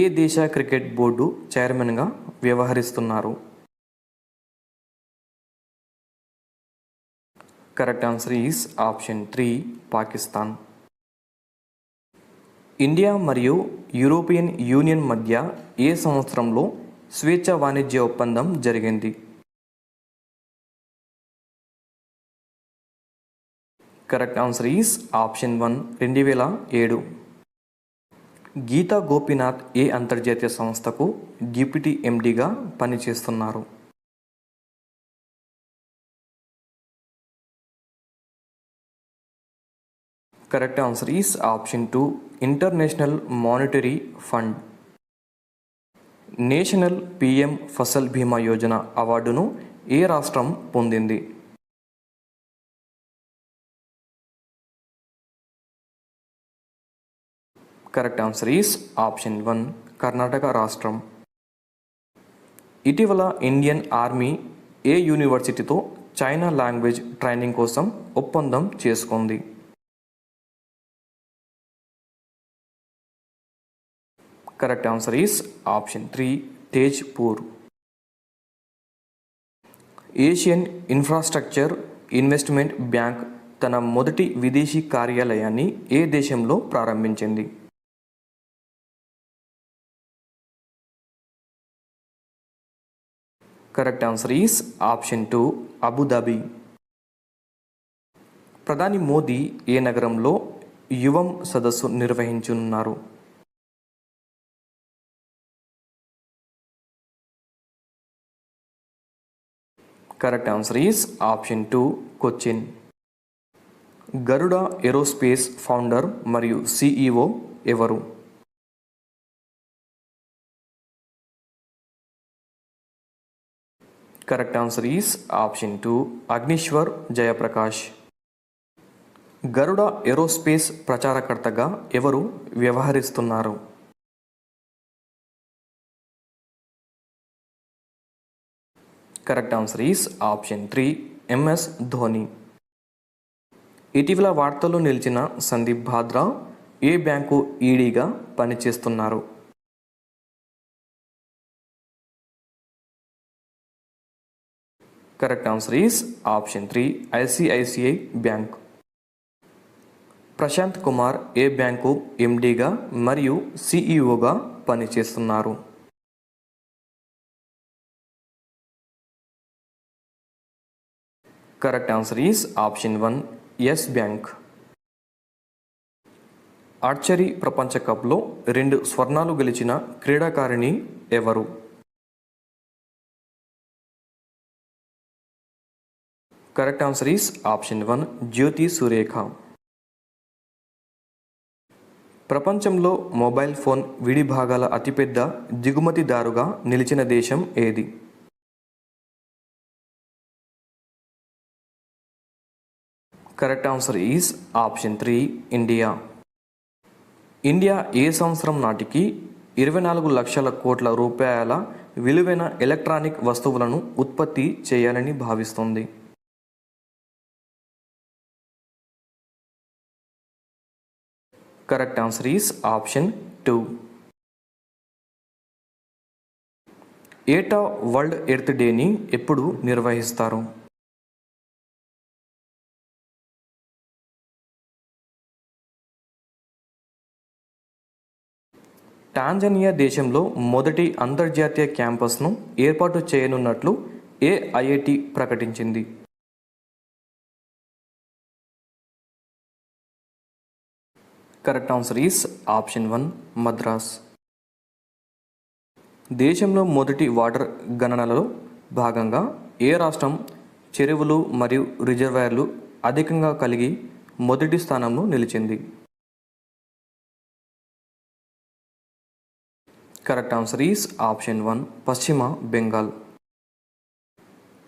ఏ దేశ క్రికెట్ బోర్డు చైర్మన్గా వ్యవహరిస్తున్నారు? Correct answer is option 3 Pakistan. India మరియు యూరోపియన్ యూనియన్ మధ్య ఏ సంవత్సరంలో స్వేచ్ఛ వాణిజ్య ఒప్పందం జరిగింది? Correct answer is option 1 2007. Geeta Gopinath ఏ అంతర్జాతీయ సంస్థకు డిప్యూటీ ఎండిగా పనిచేస్తున్నారు? Correct answer is option 2 International Monetary Fund. National PM Fasal Bima Yojana అవార్డును ఏ రాష్ట్రం పొందింది? Correct answer is option 1 Karnataka రాష్ట్రం. ఇటీవల ఇండియన్ ఆర్మీ ఏ యూనివర్సిటీతో చైనా లాంగ్వేజ్ ట్రైనింగ్ కోసం ఒప్పందం చేసుకుంది? Correct answer is option 3 Tezpur. Asian infrastructure investment bank తన మొదటి విదేశీ కార్యాలయాన్ని ఏ దేశంలో ప్రారంభించింది? Correct answer is option 2 Abu Dhabi. ప్రధాని మోదీ ఏ నగరంలో యువం సదస్సు నిర్వహించనున్నారు? Correct answer is option 2 Cochin. Garuda aerospace founder మరియు సిఇఓ ఎవరు? Correct answer is option 2 Agnishwar Jayaprakash. Garuda aerospace ప్రచారకర్తగా ఎవరు వ్యవహరిస్తున్నారు? Correct answer is option 3 MS Dhoni. ఇటీవల వార్తల్లో నిలిచిన సందీప్ భాద్రా ఏ బ్యాంకు ఈడీగా పనిచేస్తున్నారు? Correct answer is option 3 ICICI bank. Prashant Kumar ఏ బ్యాంకు ఎండీగా మరియు సిఇఓగా పనిచేస్తున్నారు? Correct answer is option 1 yes bank. Archery ప్రపంచ కప్లో 2 స్వర్ణాలు గెలిచిన క్రీడాకారిణి ఎవరు? Correct answer is option 1 Jyothi Surekha. ప్రపంచంలో మొబైల్ ఫోన్ విడి భాగాల అతిపెద్ద దిగుమతిదారుగా నిలిచిన దేశం ఏది? Correct answer is option 3 India. India ఏ సంవత్సరం నాటికి 24 లక్షల కోట్ల రూపాయల విలువైన ఎలక్ట్రానిక్ వస్తువులను ఉత్పత్తి చేయాలని భావిస్తోంది? Correct answer is option 2. ఏటా వరల్డ్ ఎర్త్ డేని ఎప్పుడు నిర్వహిస్తారు? టాంజానియా దేశంలో మొదటి అంతర్జాతీయ క్యాంపస్ను ఏర్పాటు చేయనున్నట్లు ఏ ఐఐటి ప్రకటించింది? Correct answer is option 1 Madras. దేశంలో మొదటి వాటర్ గణనలో భాగంగా ఏ రాష్ట్రం చెరువులు మరియు రిజర్వాయర్లు అధికంగా కలిగి మొదటి స్థానంలో నిలిచింది? కరెక్ట్ ఆన్సర్ ఈస్ ఆప్షన్ 1 పశ్చిమ బెంగాల్.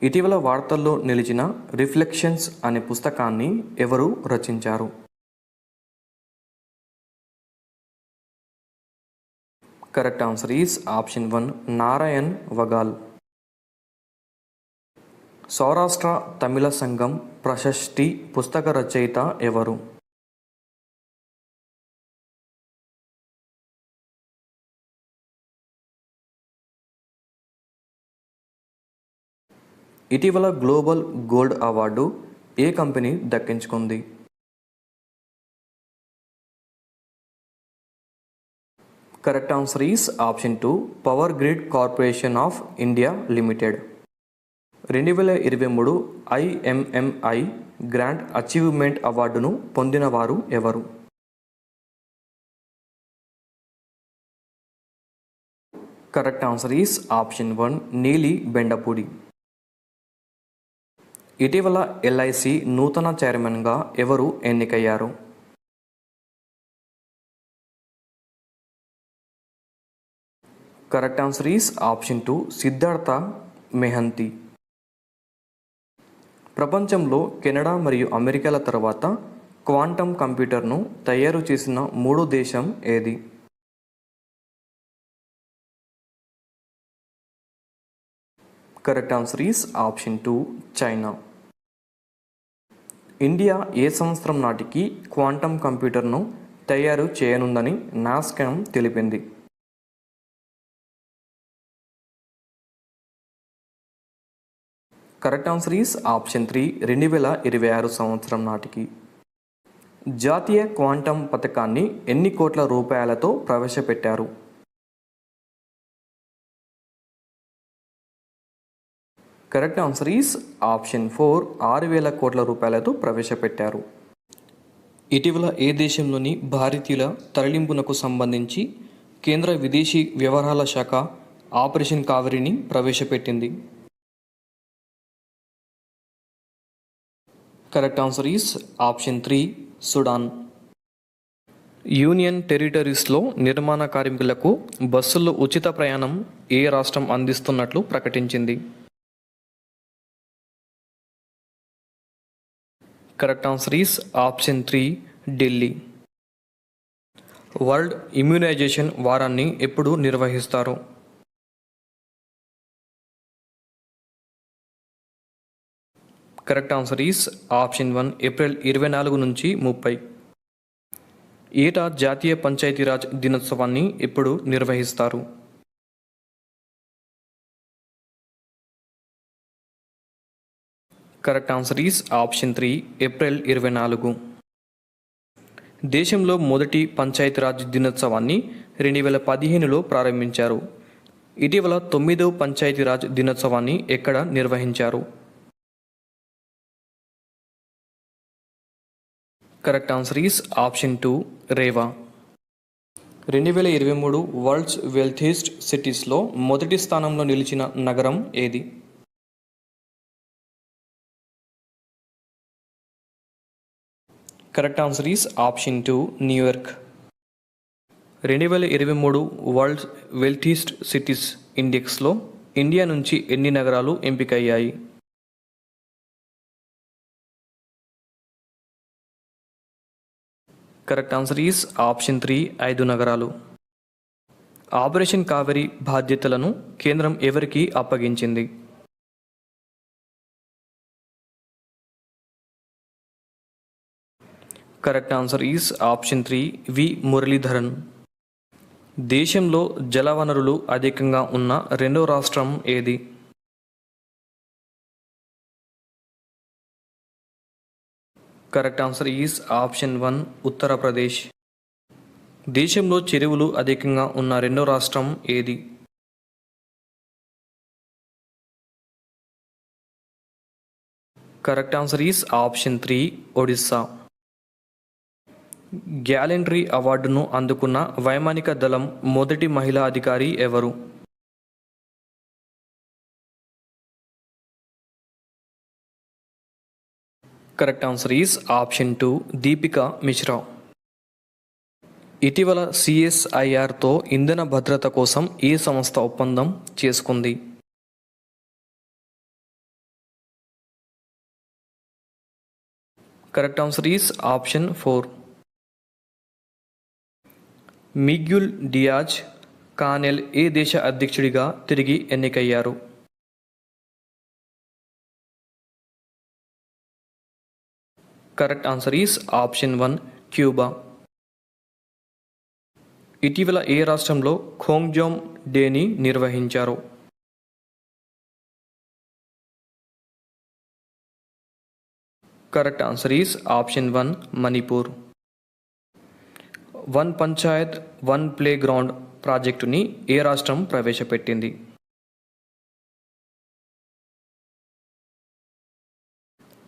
ఇటీవల వార్తల్లో నిలిచిన రిఫ్లెక్షన్స్ అనే పుస్తకాన్ని ఎవరు రచించారు? Correct answer is option 1 Narayan Vagal. Saurashtra Tamil Sangam ప్రశస్తి పుస్తక రచయిత ఎవరు? ఇటీవల గ్లోబల్ గోల్డ్ అవార్డు ఏ కంపెనీ దక్కించుకుంది? Correct answer is option 2 power grid corporation of India limited. 2023 IMMI grand achievement అవార్డును పొందిన వారు ఎవరు? కరెక్ట్ ఆన్సర్ ఈస్ ఆప్షన్ 1 నీలి బెండపూడి. ఇటీవల ఎల్ఐసి నూతన చైర్మన్గా ఎవరు ఎన్నికయ్యారు? Correct answer is option 2 Siddhartha mehndi. ప్రపంచంలో కెనడా మరియు అమెరికాల తర్వాత క్వాంటం కంప్యూటర్ను తయారు చేసిన మూడో దేశం ఏది? Correct answer is option 2 China. India ఏ సంవత్సరం నాటికి క్వాంటం కంప్యూటర్ను తయారు చేయనుందని నాస్కామ్ తెలిపింది? కరెక్ట్ ఆన్సర్ ఈస్ ఆప్షన్ 3 2026 సంవత్సరం నాటికి. జాతీయ క్వాంటం పథకాన్ని ఎన్ని కోట్ల రూపాయలతో ప్రవేశపెట్టారు? కరెక్ట్ ఆన్సర్ ఈస్ ఆప్షన్ 4 6,000 కోట్ల రూపాయలతో ప్రవేశపెట్టారు. ఇటీవల ఏ దేశంలోని భారతీయుల తరలింపునకు సంబంధించి కేంద్ర విదేశీ వ్యవహారాల శాఖ ఆపరేషన్ కావేరిని ప్రవేశపెట్టింది? Correct answer is option 3 Sudan. Union టెరిటరీస్లో నిర్మాణ కార్మికులకు బస్సుల్లో ఉచిత ప్రయాణం ఏ రాష్ట్రం అందిస్తున్నట్లు ప్రకటించింది? Correct answer is option 3 Delhi. World immunisation వారాన్ని ఎప్పుడు నిర్వహిస్తారు? Correct answer is option 1 April 24 నుంచి 30. ఏటా జాతీయ పంచాయతీరాజ్ దినోత్సవాన్ని ఎప్పుడు నిర్వహిస్తారు? Correct answer is option 3 April 24. దేశంలో మొదటి పంచాయతీరాజ్ దినోత్సవాన్ని 2015లో ప్రారంభించారు. ఇటీవల 9వ పంచాయతీరాజ్ దినోత్సవాన్ని ఎక్కడ నిర్వహించారు? Correct answer is option 2 Rewa. 2023 world's wealthiest సిటీస్లో మొదటి స్థానంలో నిలిచిన నగరం ఏది? Correct answer is option 2 New York. 2023 world's wealthiest cities ఇండెక్స్లో ఇండియా నుంచి ఎన్ని నగరాలు ఎంపికయ్యాయి? కరెక్ట్ ఆన్సర్ ఈస్ ఆప్షన్ 3 5 నగరాలు. ఆపరేషన్ కావేరి బాధ్యతలను కేంద్రం ఎవరికి అప్పగించింది? Correct answer is option 3 V Muraleedharan. దేశంలో జలవనరులు అధికంగా ఉన్న రెండో రాష్ట్రం ఏది? Correct answer is option 1 Uttar Pradesh. దేశంలో చెరువులు అధికంగా ఉన్న రెండో రాష్ట్రం ఏది? Correct answer is option 3 Odisha. Gallantry అవార్డును అందుకున్న వైమానిక దళం మొదటి మహిళా అధికారి ఎవరు? Correct answer is option 2 Deepika Mishra. ఇటీవల సిఎస్ఐఆర్తో ఇంధన భద్రత కోసం ఏ సంస్థ ఒప్పందం చేసుకుంది? Correct answer is option 4 Miguel Diaz Canel ఏ దేశ అధ్యక్షుడిగా తిరిగి ఎన్నికయ్యారు? Correct answer is option 1 Cuba. ఇటీవల ఏ రాష్ట్రంలో ఖోంగ్జోమ్ డేని నిర్వహించారు? Correct answer is option 1 Manipur. One panchayat one play ground ప్రాజెక్టుని ఏ రాష్ట్రం ప్రవేశపెట్టింది?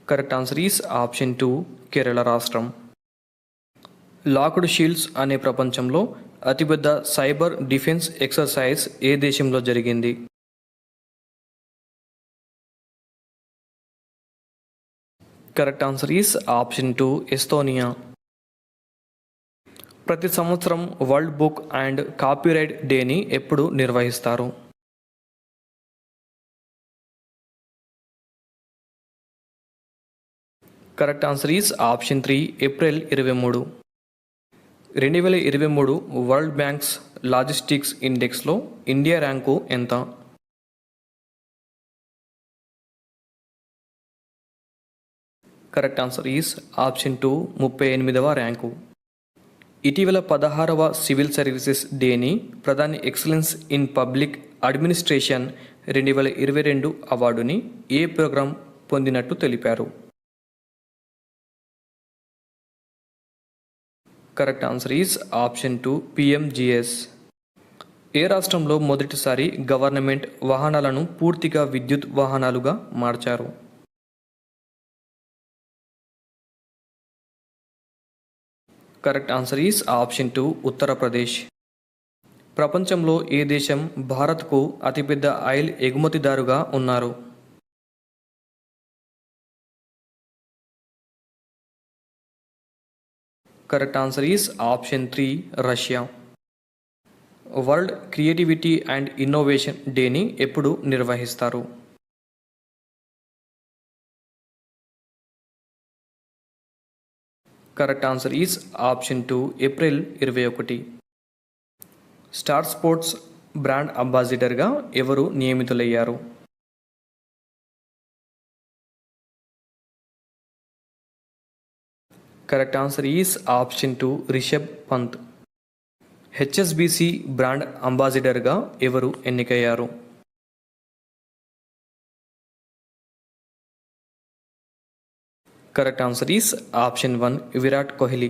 Correct answer is option 2 Kerala రాష్ట్రం. లాక్డ్ షీల్డ్స్ అనే ప్రపంచంలో అతిపెద్ద సైబర్ డిఫెన్స్ ఎక్సర్సైజ్ ఏ దేశంలో జరిగింది? Correct answer is option 2 Estonia. ప్రతి సంవత్సరం వరల్డ్ బుక్ అండ్ కాపీరైట్ డేని ఎప్పుడు నిర్వహిస్తారు? Correct answer is option 3 April 23. 2023 World Bank's logistics ఇండెక్స్లో ఇండియా ర్యాంకు ఎంత? కరెక్ట్ ఆన్సర్ ఈస్ ఆప్షన్ 2 38వ ర్యాంకు. ఇటీవల 16వ సివిల్ సర్వీసెస్ డేని ప్రధాని ఎక్సలెన్స్ ఇన్ పబ్లిక్ అడ్మినిస్ట్రేషన్ 2022 అవార్డుని ఏ ప్రోగ్రాం పొందినట్టు తెలిపారు? Correct answer is option 2 PMGS. ఏ రాష్ట్రంలో మొదటిసారి గవర్నమెంట్ వాహనాలను పూర్తిగా విద్యుత్ వాహనాలుగా మార్చారు? Correct answer is option 2 Uttar Pradesh. ప్రపంచంలో ఏ దేశం భారత్కు అతిపెద్ద ఆయిల్ ఎగుమతిదారుగా ఉన్నారు? Correct answer is option 3 Russia. World creativity and innovation డేని ఎప్పుడు నిర్వహిస్తారు? Correct answer is option 2 April 21. Star Sports brand అంబాసిడర్గా ఎవరు నియమితులయ్యారు? Correct answer is option 2 Rishabh Pant. HSBC brand అంబాసిడర్గా ఎవరు ఎన్నికయ్యారు? Correct answer is option 1 Virat Kohli.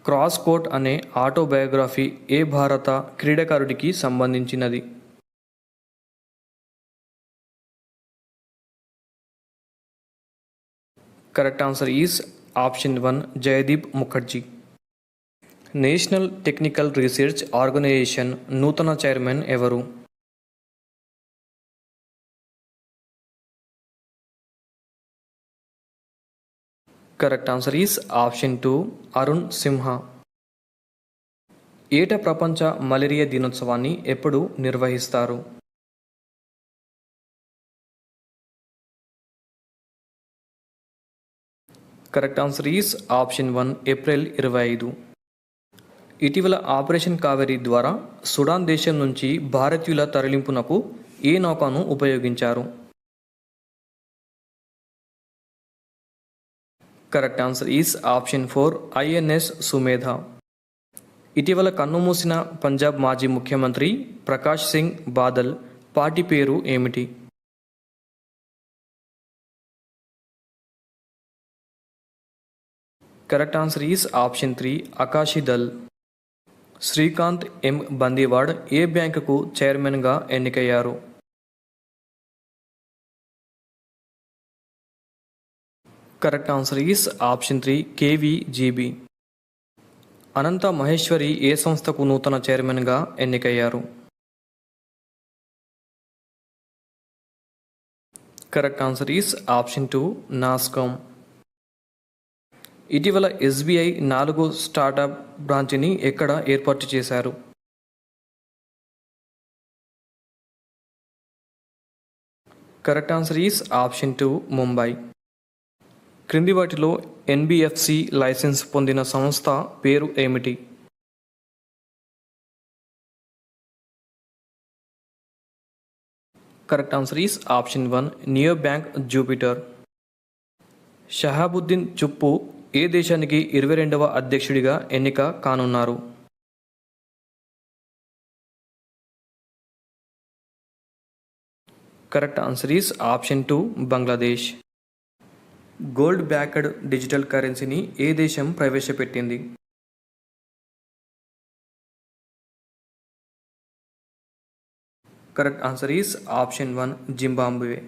Cross court అనే ఆటోబయోగ్రఫీ ఏ భారత క్రీడాకారుడికి సంబంధించినది? Correct answer is option 1 Jaideep Mukherjee. National technical research organisation నూతన చైర్మన్ ఎవరు? Correct answer is option 2 Arun Sinha. ఏట ప్రపంచ మలేరియా దినోత్సవాన్ని ఎప్పుడు నిర్వహిస్తారు? Correct answer is option 1 April 25. ఇటీవల ఆపరేషన్ కావేరీ ద్వారా సుడాన్ దేశం నుంచి భారతీయుల తరలింపునకు ఏ నౌకను ఉపయోగించారు? Correct answer is option 4 INS Sumedha. ఇటీవల కన్నుమూసిన పంజాబ్ మాజీ ముఖ్యమంత్రి ప్రకాష్ సింగ్ బాదల్ పార్టీ పేరు ఏమిటి? Correct answer is option 3 Akali Dal. Srikant M Bandiwad ఏ బ్యాంకుకు చైర్మన్గా ఎన్నికయ్యారు? Correct answer is option 3 KVGB. Anant Maheshwari ఏ సంస్థకు నూతన చైర్మన్గా ఎన్నికయ్యారు? Correct answer is option 2 NASSCOM. ఇటీవల ఎస్బీఐ 4 స్టార్టప్ బ్రాంచ్ని ఎక్కడ ఏర్పాటు చేశారు? Correct answer is option 2 Mumbai. క్రింది వాటిలో ఎన్బిఎఫ్సి లైసెన్స్ పొందిన సంస్థ పేరు ఏమిటి? Correct answer is option 1 neo bank Jupiter. Shahabuddin చుప్పు ఏ దేశానికి 22వ అధ్యక్షుడిగా ఎన్నిక కానున్నారు? Correct answer is option 2 Bangladesh. Gold backed digital కరెన్సీని ఏ దేశం ప్రవేశపెట్టింది? Correct answer is option 1 Zimbabwe.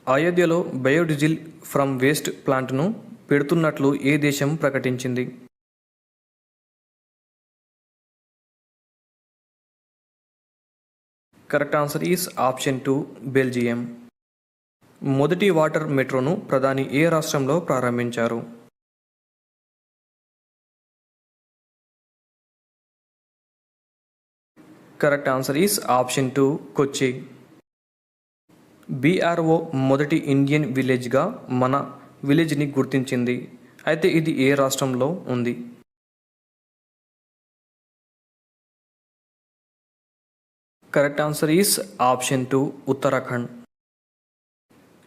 అయోధ్యలో బయోడీజిల్ ఫ్రమ్ వేస్ట్ ప్లాంట్ను పెడుతున్నట్లు ఏ దేశం ప్రకటించింది? Correct answer is option 2 Belgium. మొదటి వాటర్ మెట్రోను ప్రధాని ఏ రాష్ట్రంలో ప్రారంభించారు? Correct answer is option 2 Kochi. BRO మొదటి ఇండియన్ విలేజ్గా మన విలేజ్ని గుర్తించింది. అయితే ఇది ఏ రాష్ట్రంలో ఉంది? Correct answer is option 2 Uttarakhand.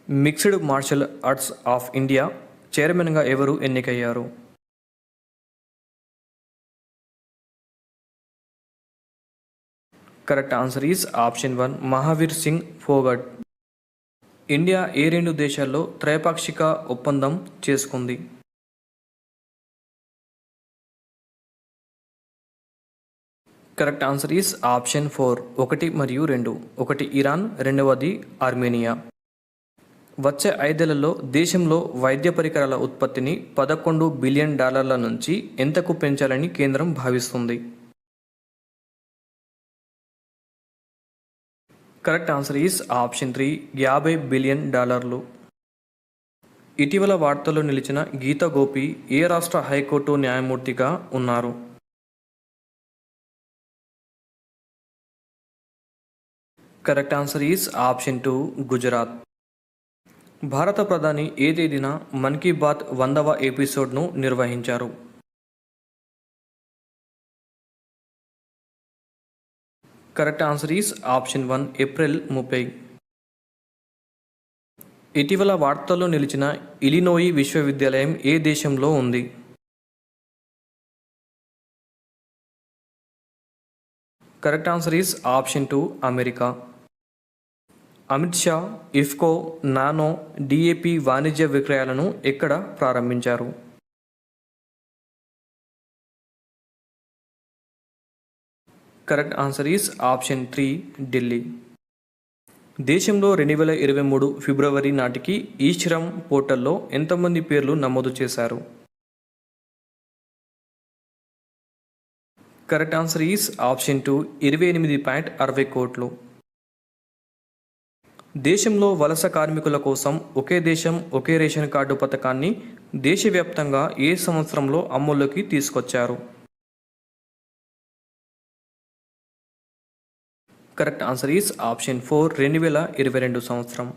Mixed martial arts of India చైర్మన్గా ఎవరు ఎన్నికయ్యారు? Correct answer is option 1 Mahavir Singh Phogat. India ఏ రెండు దేశాల్లో త్రైపాక్షిక ఒప్పందం చేసుకుంది? కరెక్ట్ ఆన్సర్ ఈస్ ఆప్షన్ 4 1 మరియు 2. ఒకటి ఇరాన్, రెండవది ఆర్మేనియా. వచ్చే 5 ఏళ్లలో దేశంలో వైద్య పరికరాల ఉత్పత్తిని $11 బిలియన్ నుంచి ఎంతకు పెంచాలని కేంద్రం భావిస్తుంది? Correct answer is option 3 $50 billion. ఇటీవల వార్తల్లో నిలిచిన గీతా గోపి ఏ రాష్ట్ర హైకోర్టు న్యాయమూర్తిగా ఉన్నారు? Correct answer is option 2 Gujarat. భారత ప్రధాని ఏ తేదీన మన్ కీ బాత్ 100వ ఎపిసోడ్ను నిర్వహించారు? Correct answer is option 1 April 30. ఇటీవల వార్తల్లో నిలిచిన ఇలినోయి విశ్వవిద్యాలయం ఏ దేశంలో ఉంది? Correct answer is option 2 America. Amit Shah IFFCO nano DAP వాణిజ్య విక్రయాలను ఎక్కడ ప్రారంభించారు? Correct answer is option 3 Delhi. దేశంలో 2023 ఫిబ్రవరి నాటికి ఈ శ్రమ్ పోర్టల్లో ఎంతమంది పేర్లు నమోదు చేశారు? కరెక్ట్ ఆన్సర్ ఈస్ ఆప్షన్ 2 28.60 కోట్లు. దేశంలో వలస కార్మికుల కోసం ఒకే దేశం ఒకే రేషన్ కార్డు పథకాన్ని దేశవ్యాప్తంగా ఏ సంవత్సరంలో అమల్లోకి తీసుకొచ్చారు? కరెక్ట్ ఆన్సర్ ఈస్ ఆప్షన్ 4 2022 సంవత్సరం.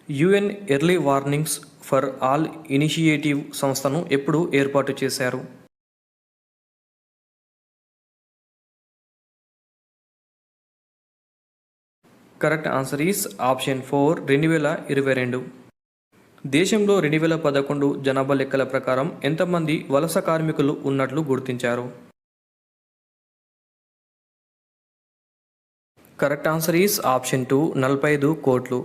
UN early warnings for all initiative సంస్థను ఎప్పుడు ఏర్పాటు చేశారు? Correct answer is option 4 2022. దేశంలో 2011 జనాభా లెక్కల ప్రకారం ఎంతమంది వలస కార్మికులు ఉన్నట్లు గుర్తించారు? కరెక్ట్ ఆన్సర్ ఈస్ ఆప్షన్ 2 45 కోట్లు.